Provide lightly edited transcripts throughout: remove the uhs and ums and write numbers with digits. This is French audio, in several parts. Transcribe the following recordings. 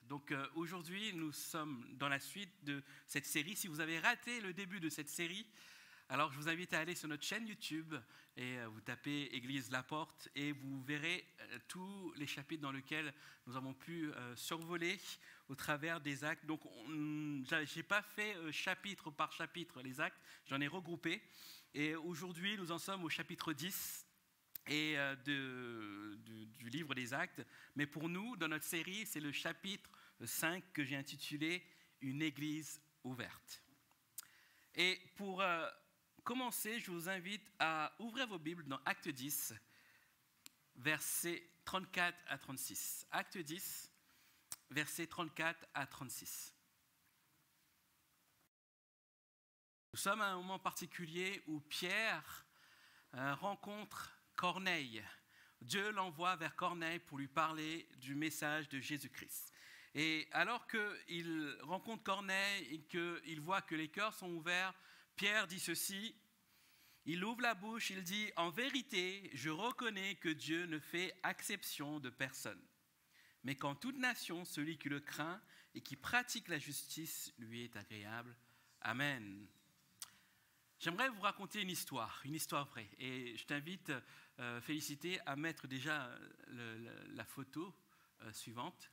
Donc aujourd'hui, nous sommes dans la suite de cette série. Si vous avez raté le début de cette série, alors je vous invite à aller sur notre chaîne YouTube et vous tapez Église La Porte et vous verrez tous les chapitres dans lesquels nous avons pu survoler au travers des actes. Donc je n'ai pas fait chapitre par chapitre les actes, j'en ai regroupé. Et aujourd'hui, nous en sommes au chapitre 10. Et du livre des Actes. Mais pour nous, dans notre série, c'est le chapitre 5 que j'ai intitulé « Une église ouverte ». Et pour commencer, je vous invite à ouvrir vos Bibles dans Acte 10, versets 34 à 36. Acte 10, versets 34 à 36. Nous sommes à un moment particulier où Pierre rencontre Corneille. Dieu l'envoie vers Corneille pour lui parler du message de Jésus-Christ. Et alors qu'il rencontre Corneille et qu'il voit que les cœurs sont ouverts, Pierre dit ceci, il ouvre la bouche, il dit « En vérité, je reconnais que Dieu ne fait exception de personne, mais qu'en toute nation, celui qui le craint et qui pratique la justice lui est agréable. Amen. » J'aimerais vous raconter une histoire vraie. Et je t'invite, Félicité, à mettre déjà la photo suivante.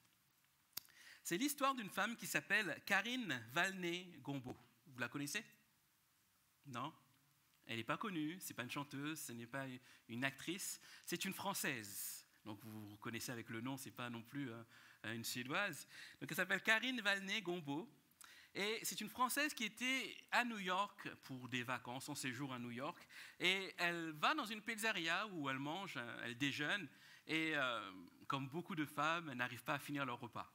C'est l'histoire d'une femme qui s'appelle Karine Valnet-Gombault. Vous la connaissez? Non? Elle n'est pas connue, ce n'est pas une chanteuse, ce n'est pas une actrice, c'est une Française. Donc vous connaissez avec le nom, ce n'est pas non plus une Suédoise. Donc elle s'appelle Karine Valnet-Gombault. Et c'est une Française qui était à New York pour des vacances, son séjour à New York. Et elle va dans une pizzeria où elle mange, elle déjeune. Et comme beaucoup de femmes, elles n'arrivent pas à finir leur repas.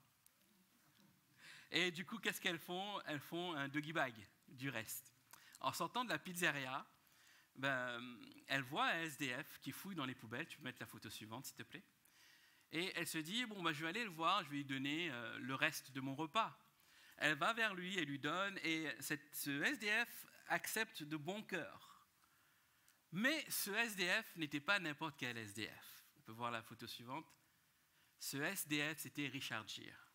Et du coup, qu'est-ce qu'elles font? Elles font un doggy bag du reste. En sortant de la pizzeria, elle voit un SDF qui fouille dans les poubelles. Tu peux mettre la photo suivante, s'il te plaît. Et elle se dit, bon, je vais aller le voir, je vais lui donner le reste de mon repas. Elle va vers lui et lui donne, et ce SDF accepte de bon cœur. Mais ce SDF n'était pas n'importe quel SDF. On peut voir la photo suivante. Ce SDF, c'était Richard Gere.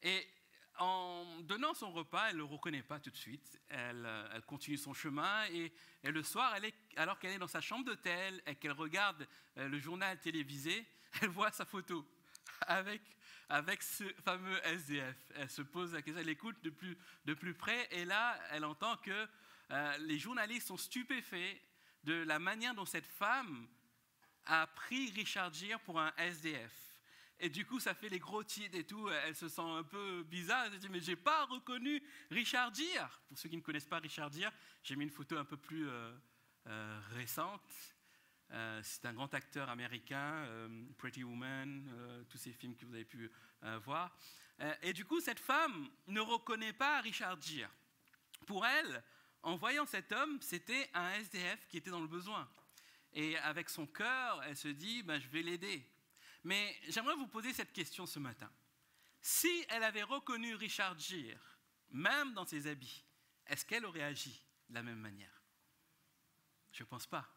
Et en donnant son repas, elle ne le reconnaît pas tout de suite. Elle continue son chemin, et le soir, alors qu'elle est dans sa chambre d'hôtel et qu'elle regarde le journal télévisé, elle voit sa photo. Avec ce fameux SDF. Elle se pose la question, elle écoute de plus près, et là, elle entend que les journalistes sont stupéfaits de la manière dont cette femme a pris Richard Gere pour un SDF. Et du coup, ça fait les gros titres et tout, elle se sent un peu bizarre, elle se dit, mais je n'ai pas reconnu Richard Gere. Pour ceux qui ne connaissent pas Richard Gere, j'ai mis une photo un peu plus récente. C'est un grand acteur américain, Pretty Woman, tous ces films que vous avez pu voir. Et du coup, cette femme ne reconnaît pas Richard Gere. Pour elle, en voyant cet homme, c'était un SDF qui était dans le besoin. Et avec son cœur, elle se dit, je vais l'aider. Mais j'aimerais vous poser cette question ce matin. Si elle avait reconnu Richard Gere, même dans ses habits, est-ce qu'elle aurait agi de la même manière? Je ne pense pas.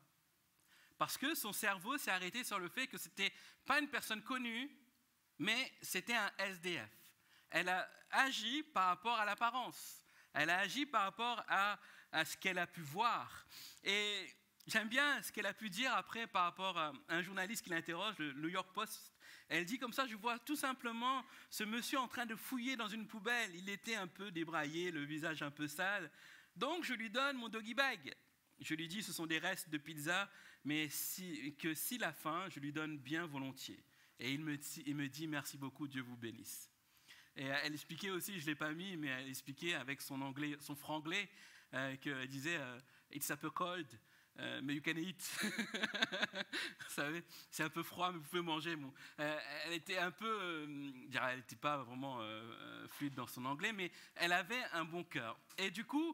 Parce que son cerveau s'est arrêté sur le fait que ce n'était pas une personne connue, mais c'était un SDF. Elle a agi par rapport à l'apparence. Elle a agi par rapport à ce qu'elle a pu voir. Et j'aime bien ce qu'elle a pu dire après par rapport à un journaliste qui l'interroge, le New York Post. Elle dit comme ça, je vois tout simplement ce monsieur en train de fouiller dans une poubelle. Il était un peu débraillé, le visage un peu sale. Donc je lui donne mon doggy bag. Je lui dis, ce sont des restes de pizza, mais s'il a faim, je lui donne bien volontiers. Et il me dit, merci beaucoup, Dieu vous bénisse. Et elle expliquait aussi, je ne l'ai pas mis, mais elle expliquait avec son franglais, qu'elle disait, it's a peu cold, mais you can eat. Vous savez, c'est un peu froid, mais vous pouvez manger. Bon. Elle était un peu, elle n'était pas vraiment fluide dans son anglais, mais elle avait un bon cœur. Et du coup,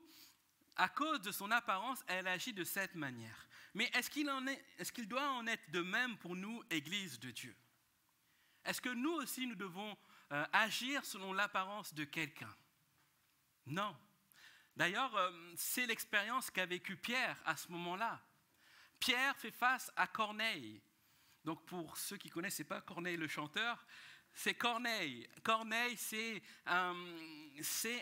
à cause de son apparence, elle agit de cette manière. Mais est-ce qu'il doit en être de même pour nous, Église de Dieu? Est-ce que nous aussi, nous devons agir selon l'apparence de quelqu'un? Non. D'ailleurs, c'est l'expérience qu'a vécue Pierre à ce moment-là. Pierre fait face à Corneille. Donc pour ceux qui ne connaissent pas Corneille le chanteur, c'est Corneille. Corneille, c'est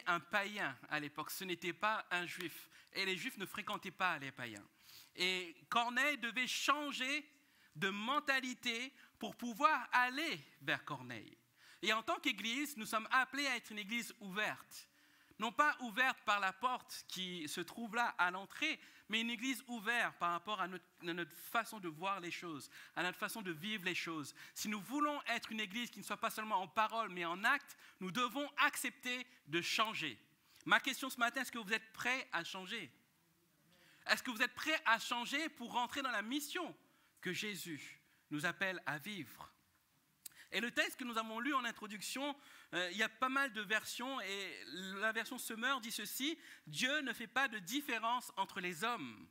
un païen à l'époque. Ce n'était pas un juif. Et les juifs ne fréquentaient pas les païens. Et Corneille devait changer de mentalité pour pouvoir aller vers Corneille. Et en tant qu'Église, nous sommes appelés à être une Église ouverte. Non pas ouverte par la porte qui se trouve là à l'entrée, mais une Église ouverte par rapport à notre façon de voir les choses, à notre façon de vivre les choses. Si nous voulons être une Église qui ne soit pas seulement en parole, mais en acte, nous devons accepter de changer. Ma question ce matin, est-ce que vous êtes prêts à changer? Est-ce que vous êtes prêts à changer pour rentrer dans la mission que Jésus nous appelle à vivre? Et le texte que nous avons lu en introduction, il y a pas mal de versions et la version Semeur dit ceci: Dieu ne fait pas de différence entre les hommes.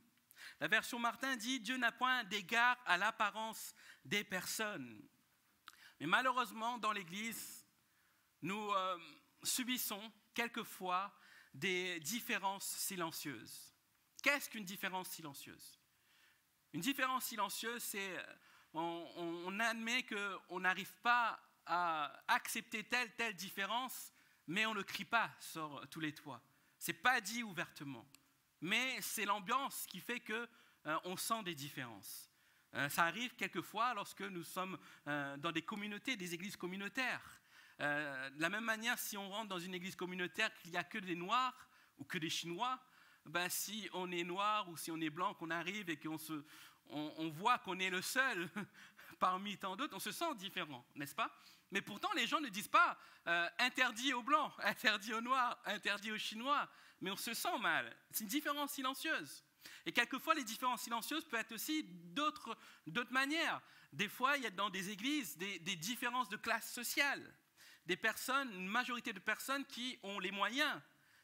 La version Martin dit: Dieu n'a point d'égard à l'apparence des personnes. Mais malheureusement, dans l'Église, nous subissons quelquefois des différences silencieuses. Qu'est-ce qu'une différence silencieuse? Une différence silencieuse, c'est on admet qu'on n'arrive pas à accepter telle différence, mais on ne crie pas sur tous les toits. Ce n'est pas dit ouvertement, mais c'est l'ambiance qui fait qu'on sent des différences. Ça arrive quelquefois lorsque nous sommes dans des communautés, des églises communautaires. De la même manière, si on rentre dans une église communautaire qu'il n'y a que des Noirs ou que des Chinois, ben si on est noir ou si on est blanc, qu'on arrive et qu'on voit qu'on est le seul parmi tant d'autres, on se sent différent, n'est-ce pas? Mais pourtant, les gens ne disent pas interdit aux blancs, interdit aux noirs, interdit aux chinois, mais on se sent mal. C'est une différence silencieuse. Et quelquefois, les différences silencieuses peuvent être aussi d'autres manières. Des fois, il y a dans des églises des différences de classe sociale. Une majorité de personnes qui ont les moyens,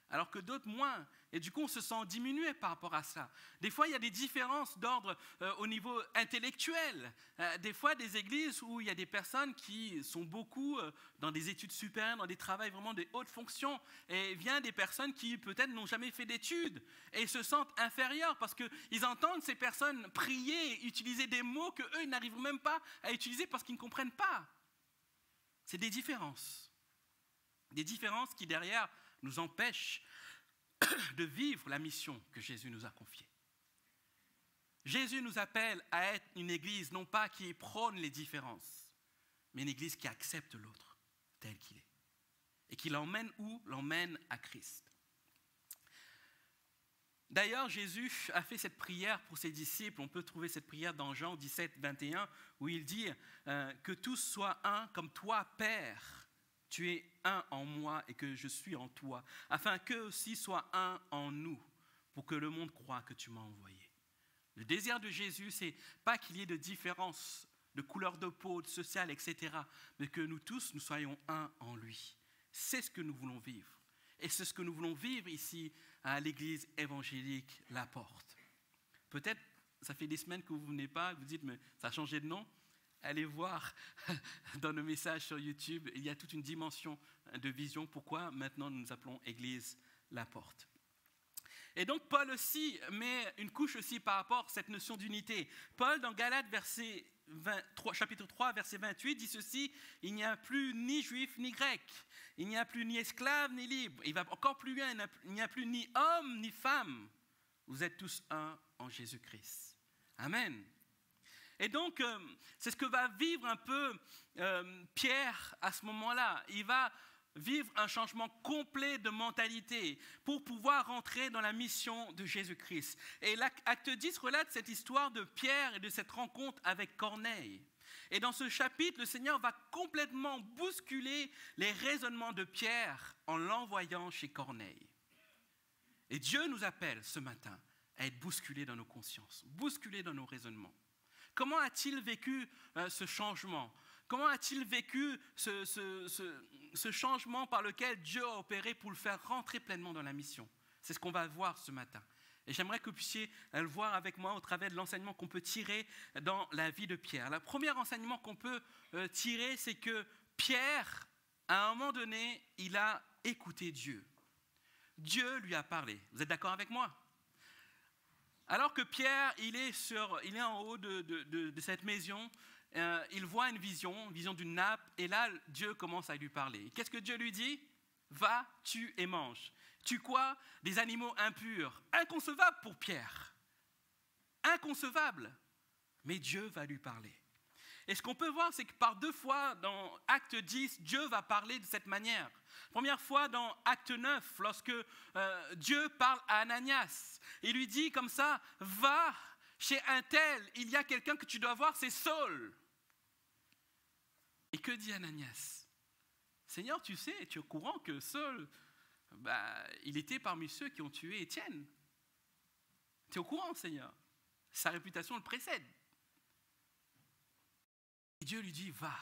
alors que d'autres moins. Et du coup, on se sent diminué par rapport à ça. Des fois, il y a des différences d'ordre au niveau intellectuel. Des fois, des églises où il y a des personnes qui sont beaucoup dans des études supérieures, dans des travails vraiment de haute fonction. Et vient des personnes qui peut-être n'ont jamais fait d'études et se sentent inférieures parce qu'ils entendent ces personnes prier, utiliser des mots qu'eux n'arrivent même pas à utiliser parce qu'ils ne comprennent pas. C'est des différences. Des différences qui, derrière, nous empêchent de vivre la mission que Jésus nous a confiée. Jésus nous appelle à être une église, non pas qui prône les différences, mais une église qui accepte l'autre tel qu'il est. Et qui l'emmène où? L'emmène à Christ. D'ailleurs, Jésus a fait cette prière pour ses disciples. On peut trouver cette prière dans Jean 17, 21, où il dit que tous soient un comme toi, Père. Tu es un en moi et que je suis en toi, afin qu'eux aussi soient un en nous, pour que le monde croie que tu m'as envoyé. Le désir de Jésus, c'est pas qu'il y ait de différence de couleur de peau, de social, etc., mais que nous tous, nous soyons un en lui. C'est ce que nous voulons vivre. Et c'est ce que nous voulons vivre ici à l'église évangélique La Porte. Peut-être, ça fait des semaines que vous ne venez pas, vous dites, mais ça a changé de nom. Allez voir dans nos messages sur YouTube, il y a toute une dimension de vision. Pourquoi maintenant nous nous appelons Église La Porte. Et donc Paul aussi met une couche aussi par rapport à cette notion d'unité. Paul dans Galates chapitre 3, verset 28 dit ceci: il n'y a plus ni juif ni grec, il n'y a plus ni esclave ni libre. Il va encore plus loin, il n'y a plus ni homme ni femme. Vous êtes tous un en Jésus-Christ. Amen. Et donc, c'est ce que va vivre un peu Pierre à ce moment-là. Il va vivre un changement complet de mentalité pour pouvoir rentrer dans la mission de Jésus-Christ. Et l'acte 10 relate cette histoire de Pierre et de cette rencontre avec Corneille. Et dans ce chapitre, le Seigneur va complètement bousculer les raisonnements de Pierre en l'envoyant chez Corneille. Et Dieu nous appelle ce matin à être bousculés dans nos consciences, bousculés dans nos raisonnements. Comment a-t-il vécu ce changement? Comment a-t-il vécu ce changement par lequel Dieu a opéré pour le faire rentrer pleinement dans la mission? C'est ce qu'on va voir ce matin. Et j'aimerais que vous puissiez le voir avec moi au travers de l'enseignement qu'on peut tirer dans la vie de Pierre. Le premier enseignement qu'on peut tirer, c'est que Pierre, à un moment donné, il a écouté Dieu. Dieu lui a parlé. Vous êtes d'accord avec moi? Alors que Pierre, il est en haut de cette maison, il voit une vision d'une nappe, et là, Dieu commence à lui parler. Qu'est-ce que Dieu lui dit? Va, tue et mange. Tue quoi? Des animaux impurs. Inconcevable pour Pierre. Inconcevable. Mais Dieu va lui parler. Et ce qu'on peut voir, c'est que par 2 fois dans Acte 10, Dieu va parler de cette manière. Première fois dans Acte 9, lorsque Dieu parle à Ananias. Il lui dit comme ça, va chez un tel, il y a quelqu'un que tu dois voir, c'est Saul. Et que dit Ananias? Seigneur, tu sais, tu es au courant que Saul, il était parmi ceux qui ont tué Étienne. Tu es au courant, Seigneur. Sa réputation le précède. Et Dieu lui dit, va.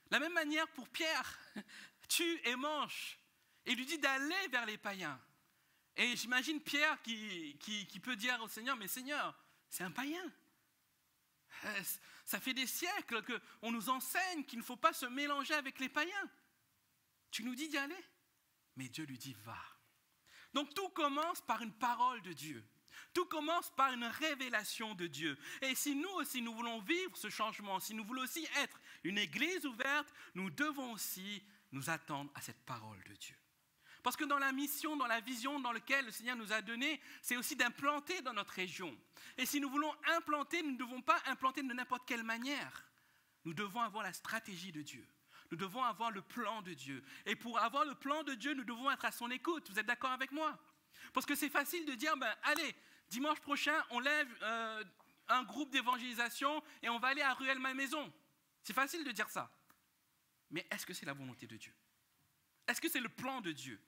La même manière pour Pierre, tue et mange. Et il lui dit d'aller vers les païens. Et j'imagine Pierre qui peut dire au Seigneur, mais Seigneur, c'est un païen. Ça fait des siècles qu'on nous enseigne qu'il ne faut pas se mélanger avec les païens. Tu nous dis d'y aller? Mais Dieu lui dit, va. Donc tout commence par une parole de Dieu. Tout commence par une révélation de Dieu. Et si nous aussi, nous voulons vivre ce changement, si nous voulons aussi être une église ouverte, nous devons aussi nous attendre à cette parole de Dieu. Parce que dans la mission, dans la vision dans laquelle le Seigneur nous a donné, c'est aussi d'implanter dans notre région. Et si nous voulons implanter, nous ne devons pas implanter de n'importe quelle manière. Nous devons avoir la stratégie de Dieu. Nous devons avoir le plan de Dieu. Et pour avoir le plan de Dieu, nous devons être à son écoute. Vous êtes d'accord avec moi? Parce que c'est facile de dire, allez, dimanche prochain, on lève un groupe d'évangélisation et on va aller à Ruelle-Malmaison. C'est facile de dire ça. Mais est-ce que c'est la volonté de Dieu? Est-ce que c'est le plan de Dieu?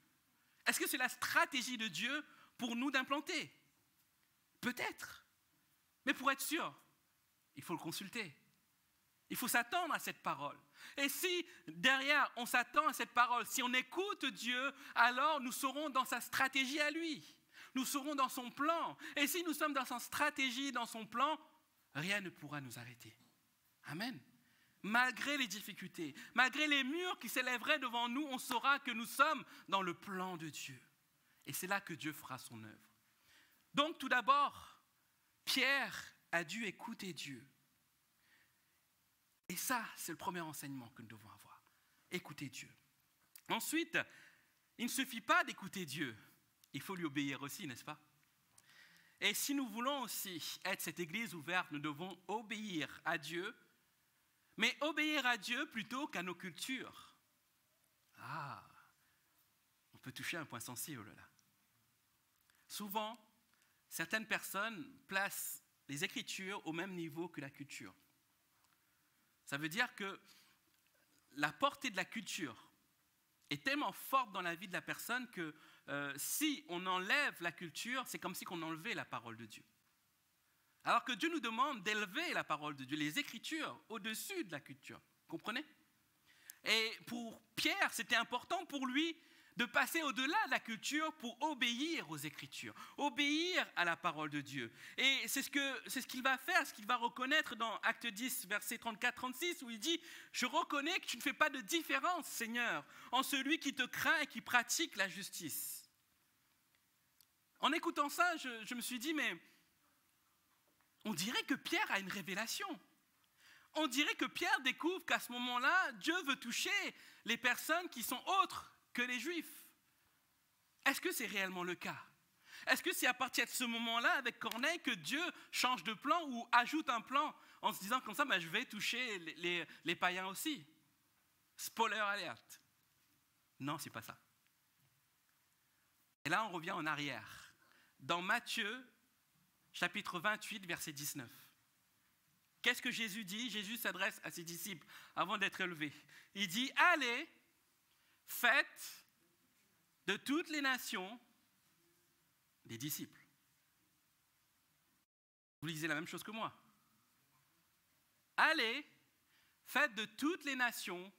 Est-ce que c'est la stratégie de Dieu pour nous d'implanter? Peut-être. Mais pour être sûr, il faut le consulter. Il faut s'attendre à cette parole. Et si derrière on s'attend à cette parole, si on écoute Dieu, alors nous serons dans sa stratégie à lui. Nous serons dans son plan. Et si nous sommes dans sa stratégie, dans son plan, rien ne pourra nous arrêter. Amen. Malgré les difficultés, malgré les murs qui s'élèveraient devant nous, on saura que nous sommes dans le plan de Dieu. Et c'est là que Dieu fera son œuvre. Donc tout d'abord, Pierre a dû écouter Dieu. Et ça, c'est le premier enseignement que nous devons avoir. Écouter Dieu. Ensuite, il ne suffit pas d'écouter Dieu. Il faut lui obéir aussi, n'est-ce pas? Et si nous voulons aussi être cette église ouverte, nous devons obéir à Dieu, mais obéir à Dieu plutôt qu'à nos cultures. Ah, on peut toucher un point sensible là. Souvent, certaines personnes placent les Écritures au même niveau que la culture. Ça veut dire que la portée de la culture est tellement forte dans la vie de la personne que si on enlève la culture, c'est comme si on enlevait la parole de Dieu. Alors que Dieu nous demande d'élever la parole de Dieu, les Écritures, au-dessus de la culture. Comprenez? Et pour Pierre, c'était important pour lui de passer au-delà de la culture pour obéir aux Écritures, obéir à la parole de Dieu. Et c'est ce qu'il va faire, ce qu'il va reconnaître dans Acte 10, versets 34-36, où il dit « Je reconnais que tu ne fais pas de différence, Seigneur, en celui qui te craint et qui pratique la justice. » En écoutant ça, je me suis dit, mais on dirait que Pierre a une révélation. On dirait que Pierre découvre qu'à ce moment-là, Dieu veut toucher les personnes qui sont autres que les Juifs. Est-ce que c'est réellement le cas? Est-ce que c'est à partir de ce moment-là, avec Corneille, que Dieu change de plan ou ajoute un plan en se disant comme ça, je vais toucher les païens aussi? Spoiler alert. Non, c'est pas ça. Et là, on revient en arrière. Dans Matthieu, chapitre 28, verset 19. Qu'est-ce que Jésus dit? Jésus s'adresse à ses disciples avant d'être élevé. Il dit, allez, faites de toutes les nations des disciples. Vous lisez la même chose que moi. Allez, faites de toutes les nations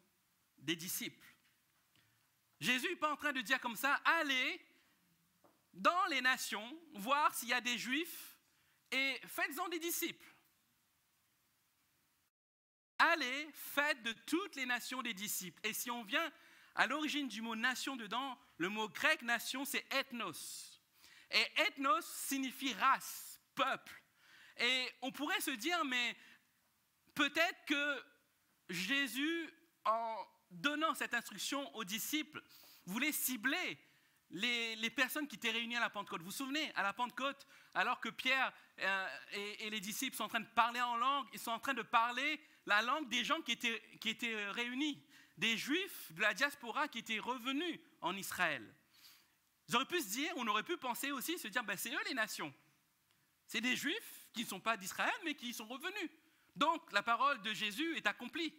des disciples. Jésus n'est pas en train de dire comme ça, allez dans les nations, voir s'il y a des Juifs et faites-en des disciples. Allez, faites de toutes les nations des disciples. Et si on vient à l'origine du mot nation dedans, le mot grec nation, c'est ethnos. Et ethnos signifie race, peuple. Et on pourrait se dire, mais Peut-être que Jésus, en donnant cette instruction aux disciples, voulait cibler les personnes qui étaient réunies à la Pentecôte. Vous vous souvenez, à la Pentecôte, alors que Pierre et les disciples sont en train de parler en langue, ils sont en train de parler la langue des gens qui étaient réunis, des Juifs de la diaspora qui étaient revenus en Israël. Ils auraient pu se dire, on aurait pu penser aussi, se dire, c'est eux les nations. C'est des Juifs qui ne sont pas d'Israël, mais qui y sont revenus. Donc, la parole de Jésus est accomplie.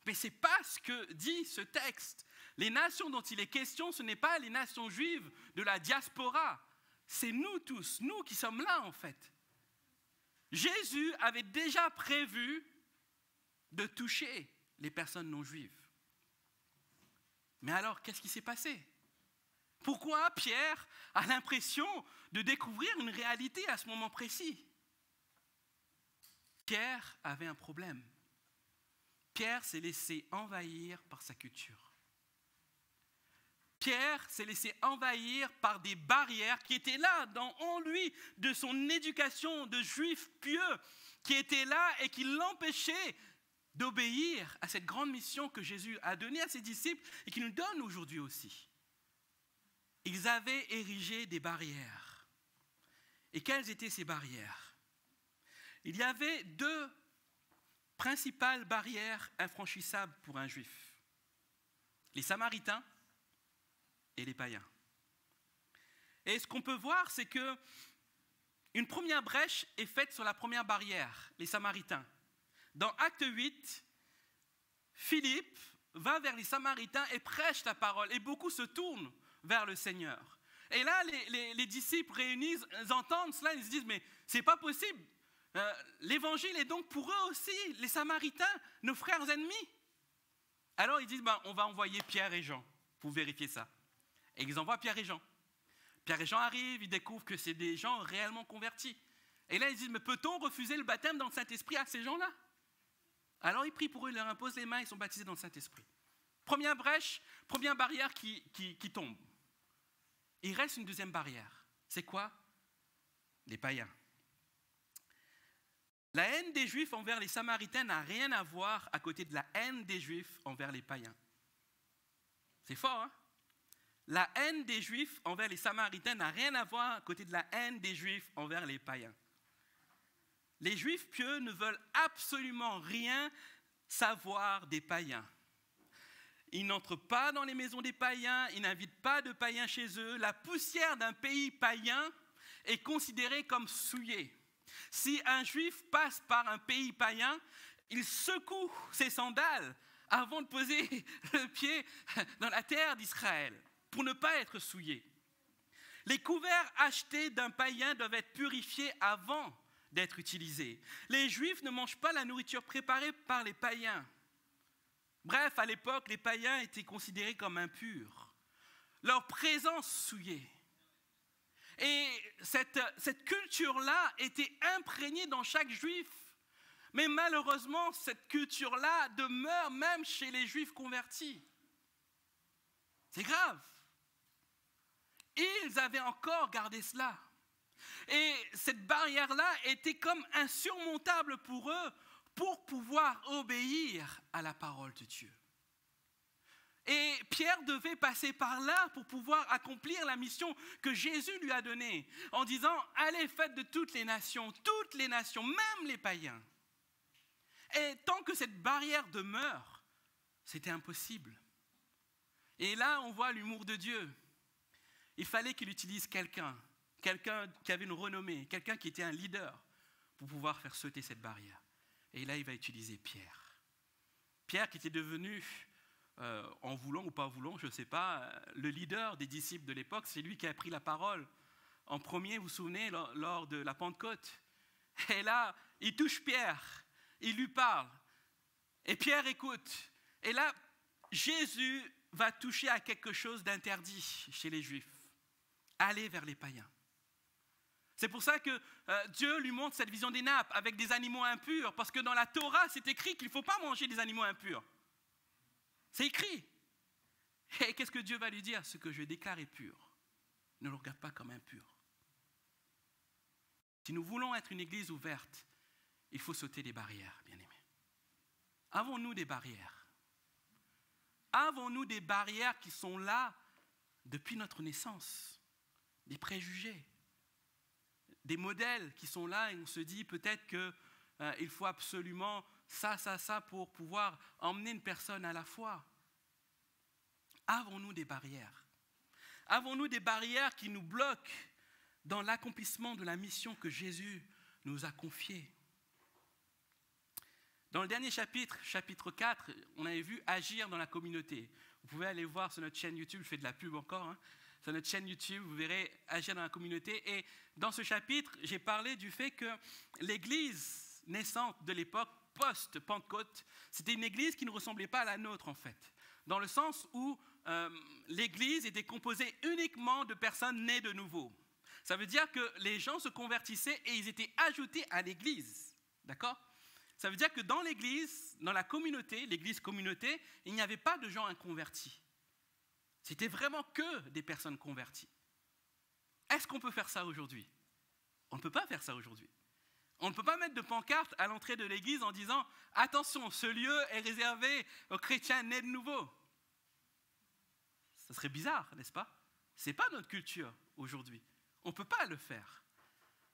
Mais ce n'est pas ce que dit ce texte. Les nations dont il est question, ce n'est pas les nations juives de la diaspora. C'est nous tous, nous qui sommes là en fait. Jésus avait déjà prévu de toucher les personnes non juives. Mais alors, qu'est-ce qui s'est passé? Pourquoi Pierre a l'impression de découvrir une réalité à ce moment précis? Pierre avait un problème. Pierre s'est laissé envahir par sa culture. Pierre s'est laissé envahir par des barrières qui étaient là en lui, de son éducation de juif pieux, qui étaient là et qui l'empêchaient d'obéir à cette grande mission que Jésus a donnée à ses disciples et qui nous donne aujourd'hui aussi. Ils avaient érigé des barrières. Et quelles étaient ces barrières? Il y avait deux principales barrières infranchissables pour un juif. Les Samaritains et les païens. Et ce qu'on peut voir, c'est que une première brèche est faite sur la première barrière, les Samaritains. Dans Acte 8, Philippe va vers les Samaritains et prêche la parole, et beaucoup se tournent vers le Seigneur. Et là, les disciples réunis, ils entendent cela, ils se disent, mais c'est pas possible. L'évangile est donc pour eux aussi, les Samaritains, nos frères ennemis. Alors ils disent, on va envoyer Pierre et Jean pour vérifier ça. Et ils envoient Pierre et Jean. Pierre et Jean arrivent, ils découvrent que c'est des gens réellement convertis. Et là ils disent, mais peut-on refuser le baptême dans le Saint-Esprit à ces gens-là? Alors ils prient pour eux, ils leur imposent les mains, ils sont baptisés dans le Saint-Esprit. Première brèche, première barrière qui tombe. Il reste une deuxième barrière. C'est quoi? Les païens. La haine des Juifs envers les Samaritains n'a rien à voir à côté de la haine des Juifs envers les païens. C'est fort, hein? La haine des Juifs envers les Samaritains n'a rien à voir à côté de la haine des Juifs envers les païens. Les Juifs pieux ne veulent absolument rien savoir des païens. Ils n'entrent pas dans les maisons des païens, ils n'invitent pas de païens chez eux. La poussière d'un pays païen est considérée comme souillée. Si un Juif passe par un pays païen, il secoue ses sandales avant de poser le pied dans la terre d'Israël, pour ne pas être souillé. Les couverts achetés d'un païen doivent être purifiés avant d'être utilisés. Les Juifs ne mangent pas la nourriture préparée par les païens. Bref, à l'époque, les païens étaient considérés comme impurs. Leur présence souillée. Et cette culture-là était imprégnée dans chaque Juif. Mais malheureusement, cette culture-là demeure même chez les Juifs convertis. C'est grave. Ils avaient encore gardé cela. Et cette barrière-là était comme insurmontable pour eux pour pouvoir obéir à la parole de Dieu. Et Pierre devait passer par là pour pouvoir accomplir la mission que Jésus lui a donnée, en disant « Allez, faites de toutes les nations, même les païens. » Et tant que cette barrière demeure, c'était impossible. Et là, on voit l'humour de Dieu. Il fallait qu'il utilise quelqu'un qui avait une renommée, quelqu'un qui était un leader pour pouvoir faire sauter cette barrière. Et là, il va utiliser Pierre. Pierre qui était devenu, en voulant ou pas voulant, je ne sais pas, le leader des disciples de l'époque. C'est lui qui a pris la parole en premier, vous vous souvenez, lors de la Pentecôte. Et là, il touche Pierre, il lui parle. Et Pierre écoute. Et là, Jésus va toucher à quelque chose d'interdit chez les Juifs. Aller vers les païens. C'est pour ça que Dieu lui montre cette vision des nappes avec des animaux impurs, parce que dans la Torah, c'est écrit qu'il ne faut pas manger des animaux impurs. C'est écrit. Et qu'est-ce que Dieu va lui dire? Ce que je déclare est pur. Ne le regarde pas comme impur. Si nous voulons être une église ouverte, il faut sauter les barrières, bien-aimés. Avons-nous des barrières? Avons-nous des barrières qui sont là depuis notre naissance? Des préjugés, des modèles qui sont là et on se dit peut-être qu'il faut absolument ça pour pouvoir emmener une personne à la foi. Avons-nous des barrières? Avons-nous des barrières qui nous bloquent dans l'accomplissement de la mission que Jésus nous a confiée? Dans le dernier chapitre, chapitre 4, on avait vu agir dans la communauté. Vous pouvez aller voir sur notre chaîne YouTube, je fais de la pub encore, hein. Sur notre chaîne YouTube, vous verrez agir dans la communauté. Et dans ce chapitre, j'ai parlé du fait que l'église naissante de l'époque, post-Pentecôte, c'était une église qui ne ressemblait pas à la nôtre en fait. Dans le sens où l'église était composée uniquement de personnes nées de nouveau. Ça veut dire que les gens se convertissaient et ils étaient ajoutés à l'église. D'accord ? Ça veut dire que dans l'église, dans la communauté, l'église communauté, il n'y avait pas de gens inconvertis. C'était vraiment que des personnes converties. Est-ce qu'on peut faire ça aujourd'hui? On ne peut pas faire ça aujourd'hui. On ne peut pas mettre de pancarte à l'entrée de l'église en disant « Attention, ce lieu est réservé aux chrétiens nés de nouveau ». Ça serait bizarre, n'est-ce pas? Ce n'est pas notre culture aujourd'hui. On ne peut pas le faire.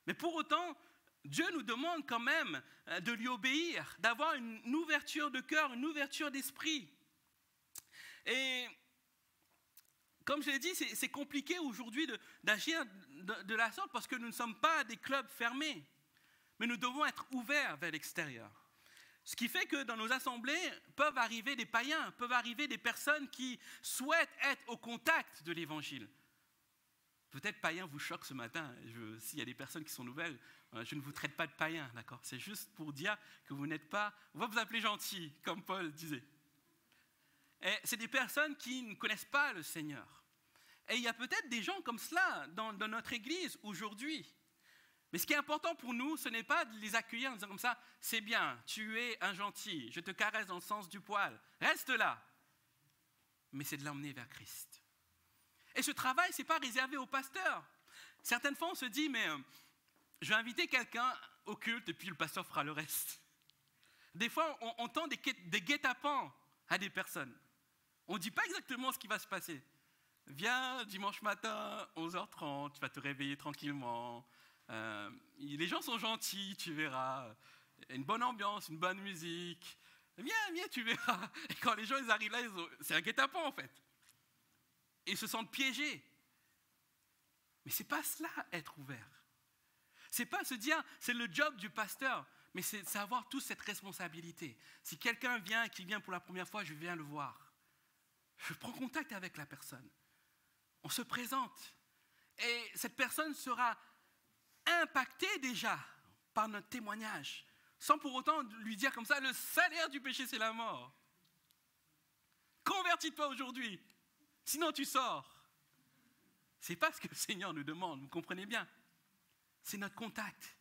Mais pour autant, Dieu nous demande quand même de lui obéir, d'avoir une ouverture de cœur, une ouverture d'esprit. Et comme je l'ai dit, c'est compliqué aujourd'hui d'agir de la sorte parce que nous ne sommes pas des clubs fermés, mais nous devons être ouverts vers l'extérieur. Ce qui fait que dans nos assemblées peuvent arriver des païens, peuvent arriver des personnes qui souhaitent être au contact de l'évangile. Peut-être païen vous choque ce matin, s'il y a des personnes qui sont nouvelles, je ne vous traite pas de païen, d'accord? C'est juste pour dire que vous n'êtes pas, on va vous appeler gentil, comme Paul disait. Et c'est des personnes qui ne connaissent pas le Seigneur. Et il y a peut-être des gens comme cela dans notre église aujourd'hui. Mais ce qui est important pour nous, ce n'est pas de les accueillir en disant comme ça, c'est bien, tu es un gentil, je te caresse dans le sens du poil, reste là. Mais c'est de l'emmener vers Christ. Et ce travail, ce n'est pas réservé aux pasteurs. Certaines fois, on se dit, mais je vais inviter quelqu'un au culte et puis le pasteur fera le reste. Des fois, on tend des guet-apens à des personnes. On ne dit pas exactement ce qui va se passer. Viens dimanche matin, 11h30, tu vas te réveiller tranquillement. Les gens sont gentils, tu verras. Une bonne ambiance, une bonne musique. Viens, tu verras. Et quand les gens ils arrivent là, c'est un guet-apens en fait. Ils se sentent piégés. Mais ce n'est pas cela, être ouvert. Ce n'est pas se dire, c'est le job du pasteur, mais c'est avoir toute cette responsabilité. Si quelqu'un vient, qui vient pour la première fois, je viens le voir. Je prends contact avec la personne. On se présente. Et cette personne sera impactée déjà par notre témoignage, sans pour autant lui dire comme ça, le salaire du péché, c'est la mort. Convertis-toi aujourd'hui, sinon tu sors. Ce n'est pas ce que le Seigneur nous demande, vous comprenez bien. C'est notre contact.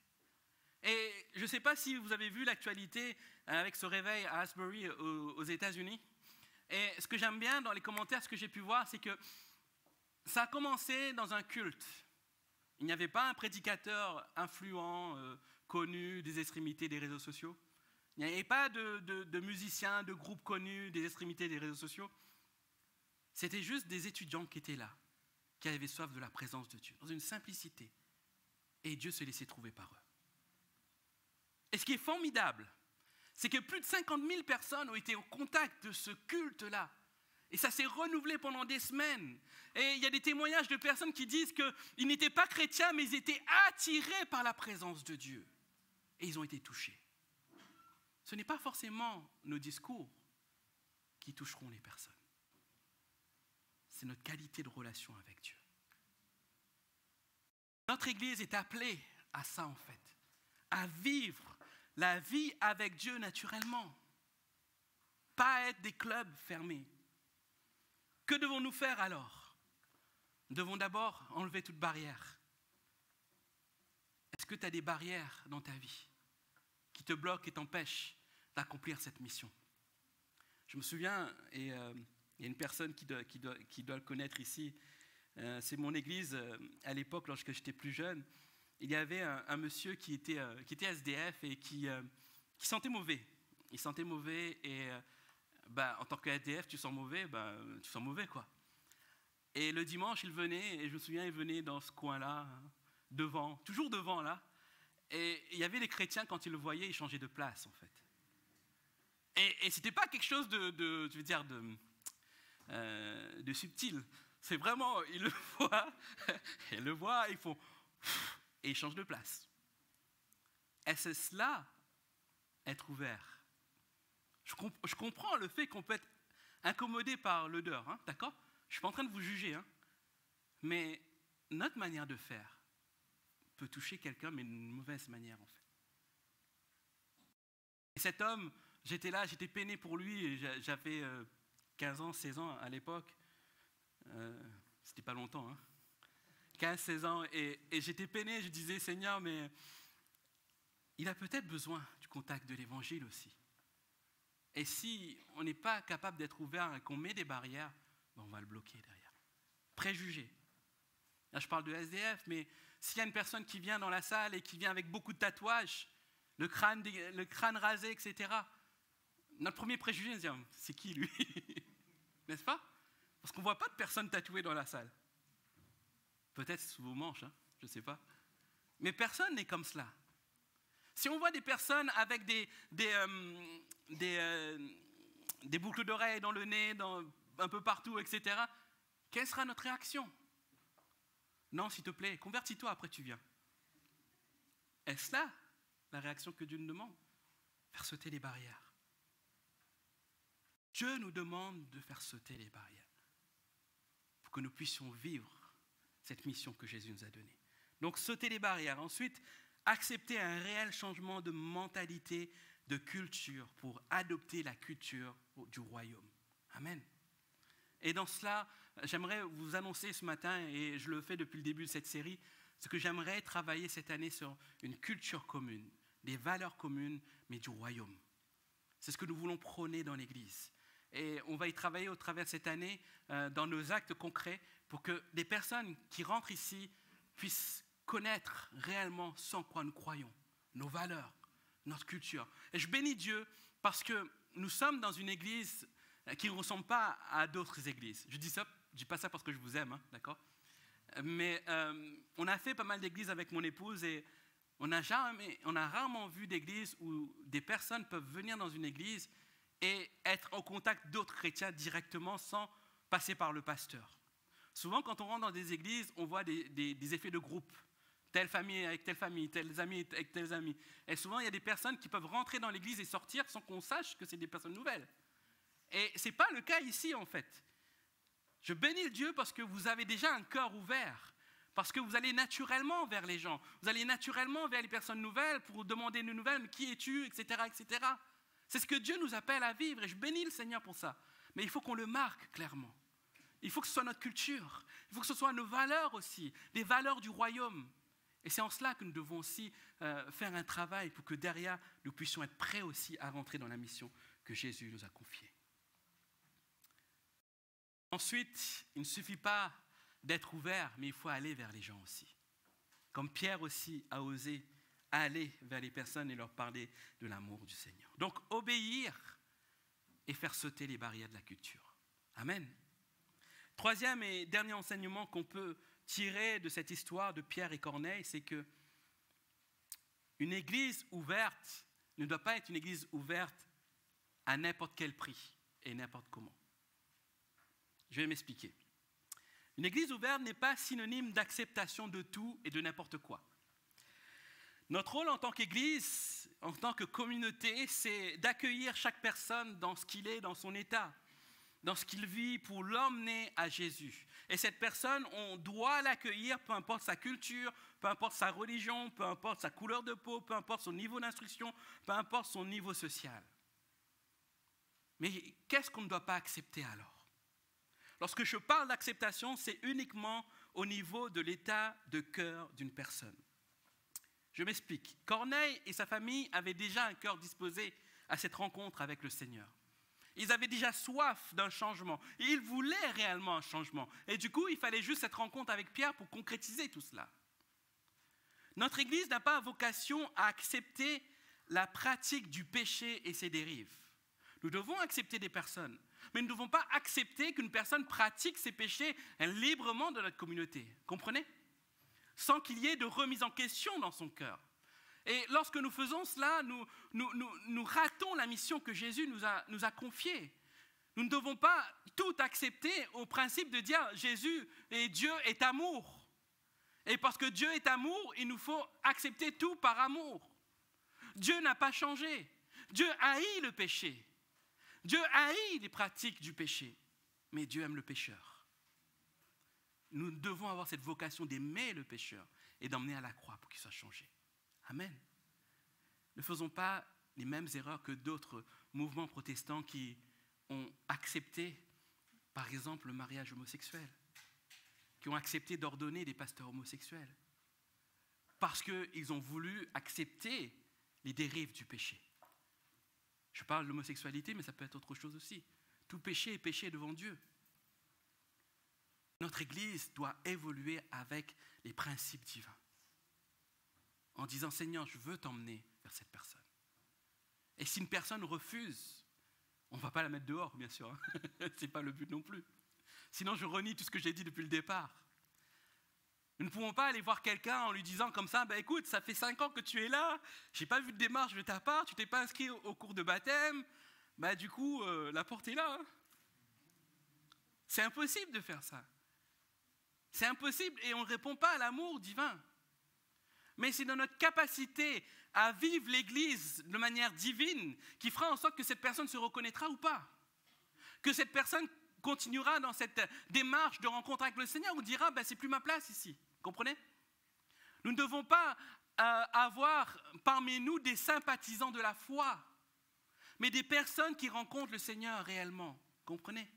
Et je ne sais pas si vous avez vu l'actualité avec ce réveil à Asbury aux États-Unis. Et ce que j'aime bien dans les commentaires, ce que j'ai pu voir, c'est que ça a commencé dans un culte. Il n'y avait pas un prédicateur influent, connu des extrémités des réseaux sociaux. Il n'y avait pas de musiciens, de groupes connus des extrémités des réseaux sociaux. C'était juste des étudiants qui étaient là, qui avaient soif de la présence de Dieu, dans une simplicité. Et Dieu se laissait trouver par eux. Et ce qui est formidable, c'est que plus de 50 000 personnes ont été au contact de ce culte-là. Et ça s'est renouvelé pendant des semaines. Et il y a des témoignages de personnes qui disent qu'ils n'étaient pas chrétiens, mais ils étaient attirés par la présence de Dieu. Et ils ont été touchés. Ce n'est pas forcément nos discours qui toucheront les personnes. C'est notre qualité de relation avec Dieu. Notre Église est appelée à ça en fait, à vivre la vie avec Dieu naturellement, pas être des clubs fermés. Que devons-nous faire alors? Nous devons d'abord enlever toute barrière. Est-ce que tu as des barrières dans ta vie qui te bloquent et t'empêchent d'accomplir cette mission? Je me souviens, et il y a une personne qui doit le connaître ici, c'est mon église, à l'époque, lorsque j'étais plus jeune, il y avait un monsieur qui était SDF et qui sentait mauvais. il sentait mauvais et en tant que SDF, tu sens mauvais, tu sens mauvais quoi. Et le dimanche, il venait, et je me souviens, il venait dans ce coin-là, devant, toujours devant là. Et il y avait les chrétiens, quand ils le voyaient, ils changeaient de place en fait. Et c'était pas quelque chose de subtil. C'est vraiment, ils le voient, ils font, et ils changent de place. Est-ce cela, être ouvert? Je comprends le fait qu'on peut être incommodé par l'odeur, hein, d'accord? Je ne suis pas en train de vous juger, hein, mais notre manière de faire peut toucher quelqu'un, mais d'une mauvaise manière, en fait. Et cet homme, j'étais là, j'étais peiné pour lui, et j'avais 15 ans, 16 ans à l'époque. C'était pas longtemps, hein. 15, 16 ans, et j'étais peiné, je disais, Seigneur, mais il a peut-être besoin du contact de l'évangile aussi. Et si on n'est pas capable d'être ouvert et qu'on met des barrières, on va le bloquer derrière. Préjugés. Là, je parle de SDF, mais s'il y a une personne qui vient dans la salle et qui vient avec beaucoup de tatouages, le crâne rasé, etc., notre premier préjugé, c'est dire, c'est qui lui? N'est-ce pas? Parce qu'on ne voit pas de personnes tatouées dans la salle. Peut-être sous vos manches, hein, je ne sais pas. Mais personne n'est comme cela. Si on voit des personnes avec des boucles d'oreilles dans le nez, un peu partout, etc., quelle sera notre réaction? Non, s'il te plaît, convertis-toi, après tu viens. Est-ce là la réaction que Dieu nous demande? Faire sauter les barrières. Dieu nous demande de faire sauter les barrières pour que nous puissions vivre cette mission que Jésus nous a donnée. Donc, sauter les barrières. Ensuite, accepter un réel changement de mentalité, de culture pour adopter la culture du royaume. Amen. Et dans cela, j'aimerais vous annoncer ce matin, et je le fais depuis le début de cette série, ce que j'aimerais travailler cette année sur une culture commune, des valeurs communes, mais du royaume. C'est ce que nous voulons prôner dans l'Église. Et on va y travailler au travers de cette année dans nos actes concrets pour que des personnes qui rentrent ici puissent connaître réellement sans quoi nous croyons, nos valeurs, notre culture. Et je bénis Dieu parce que nous sommes dans une église qui ne ressemble pas à d'autres églises. Je dis pas ça parce que je vous aime, hein, d'accord? Mais on a fait pas mal d'églises avec mon épouse et on a rarement vu d'église où des personnes peuvent venir dans une église et être en contact d'autres chrétiens directement sans passer par le pasteur. Souvent, quand on rentre dans des églises, on voit des effets de groupe. Telle famille avec telle famille, tels amis avec tels amis. Et souvent, il y a des personnes qui peuvent rentrer dans l'église et sortir sans qu'on sache que c'est des personnes nouvelles. Et ce n'est pas le cas ici, en fait. Je bénis le Dieu parce que vous avez déjà un cœur ouvert, parce que vous allez naturellement vers les gens, vous allez naturellement vers les personnes nouvelles pour demander de nouvelles, mais qui es-tu, etc., etc. C'est ce que Dieu nous appelle à vivre, et je bénis le Seigneur pour ça. Mais il faut qu'on le marque clairement. Il faut que ce soit notre culture, il faut que ce soit nos valeurs aussi, des valeurs du royaume. Et c'est en cela que nous devons aussi faire un travail pour que derrière, nous puissions être prêts aussi à rentrer dans la mission que Jésus nous a confiée. Ensuite, il ne suffit pas d'être ouvert, mais il faut aller vers les gens aussi. Comme Pierre aussi a osé aller vers les personnes et leur parler de l'amour du Seigneur. Donc, obéir et faire sauter les barrières de la culture. Amen. Troisième et dernier enseignement qu'on peut tirer de cette histoire de Pierre et Corneille, c'est que une église ouverte ne doit pas être une église ouverte à n'importe quel prix et n'importe comment. Je vais m'expliquer. Une église ouverte n'est pas synonyme d'acceptation de tout et de n'importe quoi. Notre rôle en tant qu'église, en tant que communauté, c'est d'accueillir chaque personne dans ce qu'il est, dans son état, dans ce qu'il vit pour l'emmener à Jésus. Et cette personne, on doit l'accueillir, peu importe sa culture, peu importe sa religion, peu importe sa couleur de peau, peu importe son niveau d'instruction, peu importe son niveau social. Mais qu'est-ce qu'on ne doit pas accepter alors? Lorsque je parle d'acceptation, c'est uniquement au niveau de l'état de cœur d'une personne. Je m'explique. Corneille et sa famille avaient déjà un cœur disposé à cette rencontre avec le Seigneur. Ils avaient déjà soif d'un changement. Et ils voulaient réellement un changement. Et du coup, il fallait juste cette rencontre avec Pierre pour concrétiser tout cela. Notre Église n'a pas vocation à accepter la pratique du péché et ses dérives. Nous devons accepter des personnes, mais nous ne devons pas accepter qu'une personne pratique ses péchés librement dans notre communauté. Comprenez? Sans qu'il y ait de remise en question dans son cœur. Et lorsque nous faisons cela, nous ratons la mission que Jésus nous a confiée. Nous ne devons pas tout accepter au principe de dire Jésus et Dieu est amour. Et parce que Dieu est amour, il nous faut accepter tout par amour. Dieu n'a pas changé. Dieu haït le péché. Dieu haït les pratiques du péché. Mais Dieu aime le pécheur. Nous devons avoir cette vocation d'aimer le pécheur et d'emmener à la croix pour qu'il soit changé. Amen. Ne faisons pas les mêmes erreurs que d'autres mouvements protestants qui ont accepté, par exemple, le mariage homosexuel, qui ont accepté d'ordonner des pasteurs homosexuels, parce qu'ils ont voulu accepter les dérives du péché. Je parle de l'homosexualité, mais ça peut être autre chose aussi. Tout péché est péché devant Dieu. Notre Église doit évoluer avec les principes divins, en disant, Seigneur, je veux t'emmener vers cette personne. Et si une personne refuse, on ne va pas la mettre dehors, bien sûr. Ce n'est pas le but non plus. Sinon, je renie tout ce que j'ai dit depuis le départ. Nous ne pouvons pas aller voir quelqu'un en lui disant comme ça, écoute, ça fait 5 ans que tu es là, je n'ai pas vu de démarche de ta part, tu ne t'es pas inscrit au cours de baptême, du coup, la porte est là. C'est impossible de faire ça. C'est impossible et on ne répond pas à l'amour divin. Mais c'est dans notre capacité à vivre l'Église de manière divine qui fera en sorte que cette personne se reconnaîtra ou pas. Que cette personne continuera dans cette démarche de rencontre avec le Seigneur ou dira, c'est plus ma place ici. Comprenez? Nous ne devons pas avoir parmi nous des sympathisants de la foi, mais des personnes qui rencontrent le Seigneur réellement. Comprenez?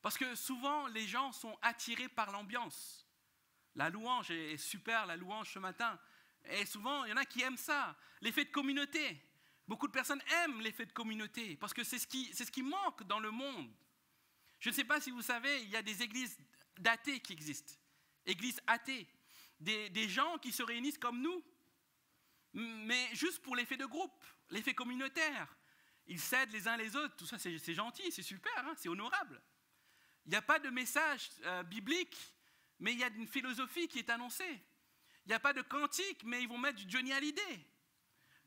Parce que souvent, les gens sont attirés par l'ambiance. La louange est super, la louange ce matin. Et souvent, il y en a qui aiment ça, l'effet de communauté. Beaucoup de personnes aiment l'effet de communauté parce que c'est ce qui manque dans le monde. Je ne sais pas si vous savez, il y a des églises d'athées qui existent. Églises athées. Des gens qui se réunissent comme nous, mais juste pour l'effet de groupe, l'effet communautaire. Ils s'aident les uns les autres, tout ça c'est gentil, c'est super, c'est honorable. Il n'y a pas de message biblique, mais il y a une philosophie qui est annoncée. Il n'y a pas de cantique, mais ils vont mettre du Johnny Hallyday.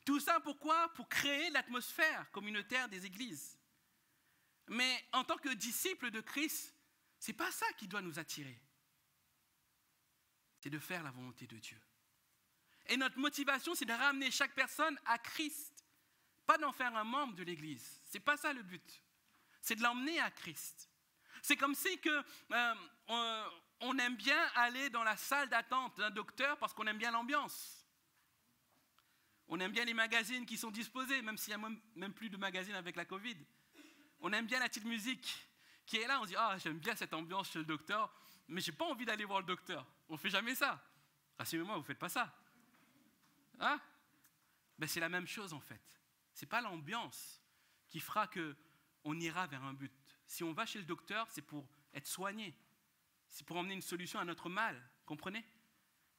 Tout ça pourquoi? Pour créer l'atmosphère communautaire des églises. Mais en tant que disciples de Christ, ce n'est pas ça qui doit nous attirer. C'est de faire la volonté de Dieu. Et notre motivation, c'est de ramener chaque personne à Christ, pas d'en faire un membre de l'Église. Ce n'est pas ça le but. C'est de l'emmener à Christ. C'est comme si on aime bien aller dans la salle d'attente d'un docteur parce qu'on aime bien l'ambiance. On aime bien les magazines qui sont disposés, même s'il n'y a même plus de magazines avec la Covid. On aime bien la petite musique qui est là. On se dit, j'aime bien cette ambiance chez le docteur, mais je n'ai pas envie d'aller voir le docteur. On ne fait jamais ça. Rassurez-moi, vous ne faites pas ça. C'est la même chose en fait. Ce n'est pas l'ambiance qui fera qu'on ira vers un but. Si on va chez le docteur, c'est pour être soigné. C'est pour emmener une solution à notre mal, comprenez?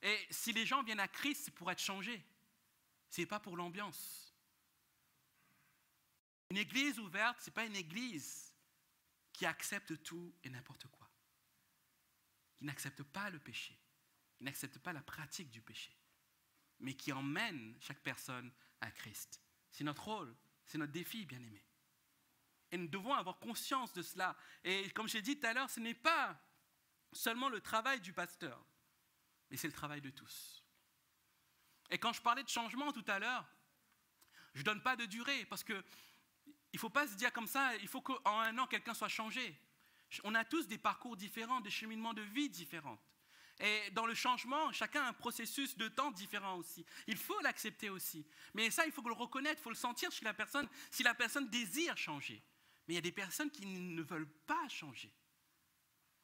Et si les gens viennent à Christ, c'est pour être changés. Ce n'est pas pour l'ambiance. Une église ouverte, ce n'est pas une église qui accepte tout et n'importe quoi. Qui n'accepte pas le péché, qui n'accepte pas la pratique du péché, mais qui emmène chaque personne à Christ. C'est notre rôle, c'est notre défi, bien-aimés. Et nous devons avoir conscience de cela. Et comme j'ai dit tout à l'heure, ce n'est pas seulement le travail du pasteur, mais c'est le travail de tous. Et quand je parlais de changement tout à l'heure, je ne donne pas de durée, parce qu'il ne faut pas se dire comme ça, il faut qu'en 1 an, quelqu'un soit changé. On a tous des parcours différents, des cheminements de vie différents. Et dans le changement, chacun a un processus de temps différent aussi. Il faut l'accepter aussi. Mais ça, il faut le reconnaître, il faut le sentir chez la personne, si la personne désire changer. Mais il y a des personnes qui ne veulent pas changer.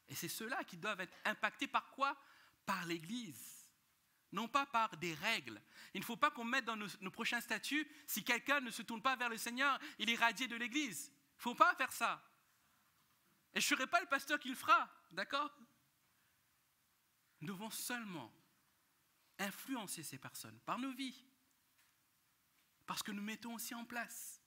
Et c'est ceux-là qui doivent être impactés par quoi? Par l'Église. Non pas par des règles. Il ne faut pas qu'on mette dans nos prochains statuts, si quelqu'un ne se tourne pas vers le Seigneur, il est radié de l'Église. Il ne faut pas faire ça. Et je ne serai pas le pasteur qui le fera, d'accord? Nous devons seulement influencer ces personnes par nos vies, Parce que nous mettons aussi en place.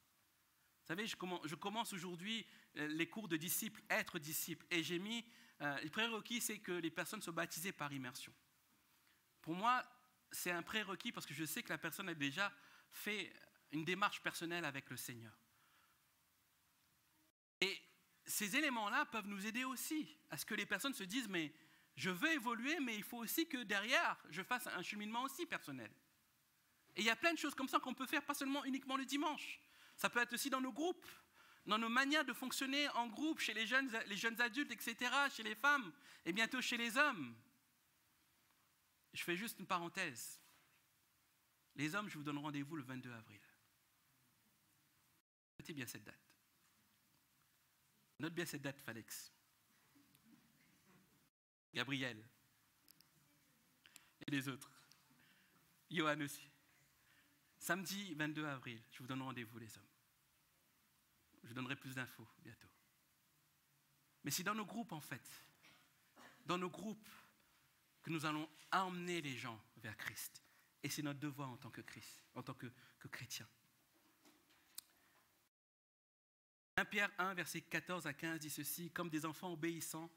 Vous savez, je commence aujourd'hui les cours de disciples, être disciple. Et j'ai mis, le prérequis, c'est que les personnes soient baptisées par immersion. Pour moi, c'est un prérequis parce que je sais que la personne a déjà fait une démarche personnelle avec le Seigneur. Et ces éléments-là peuvent nous aider aussi à ce que les personnes se disent, mais je veux évoluer, mais il faut aussi que derrière, je fasse un cheminement aussi personnel. Et il y a plein de choses comme ça qu'on peut faire, pas seulement uniquement le dimanche. Ça peut être aussi dans nos groupes, dans nos manières de fonctionner en groupe, chez les jeunes adultes, etc., chez les femmes, et bientôt chez les hommes. Je fais juste une parenthèse. Les hommes, je vous donne rendez-vous le 22 avril. Notez bien cette date. Note bien cette date, Falex. Gabriel. Et les autres. Johan aussi. Samedi 22 avril, je vous donne rendez-vous, les hommes. Je vous donnerai plus d'infos bientôt. Mais c'est dans nos groupes, en fait, dans nos groupes, que nous allons emmener les gens vers Christ. Et c'est notre devoir en tant que Christ, en tant que chrétien. 1 Pierre 1, versets 14 à 15 dit ceci: comme des enfants obéissants,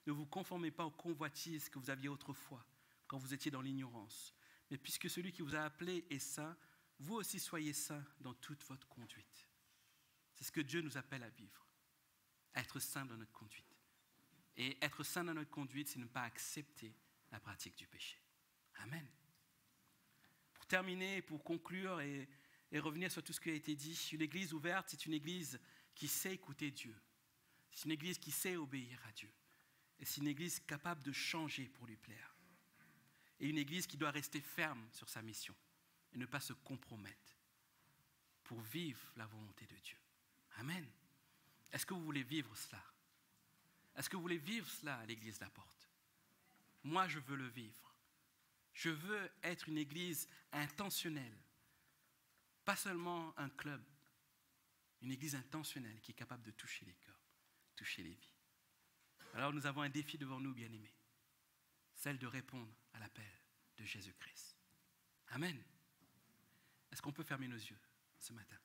ne vous conformez pas aux convoitises que vous aviez autrefois, quand vous étiez dans l'ignorance. Mais puisque celui qui vous a appelé est saint, vous aussi soyez saints dans toute votre conduite. C'est ce que Dieu nous appelle à vivre, à être saints dans notre conduite. Et être saint dans notre conduite, c'est ne pas accepter la pratique du péché. Amen. Pour terminer, pour conclure et revenir sur tout ce qui a été dit, une église ouverte, c'est une église qui sait écouter Dieu. C'est une église qui sait obéir à Dieu. Et c'est une église capable de changer pour lui plaire. Et une église qui doit rester ferme sur sa mission et ne pas se compromettre pour vivre la volonté de Dieu. Amen. Est-ce que vous voulez vivre cela? Est-ce que vous voulez vivre cela à l'église La Porte? Moi, je veux le vivre. Je veux être une église intentionnelle, pas seulement un club, une église intentionnelle qui est capable de toucher les cœurs, toucher les vies. Alors nous avons un défi devant nous, bien-aimés, celle de répondre à l'appel de Jésus-Christ. Amen. Est-ce qu'on peut fermer nos yeux ce matin?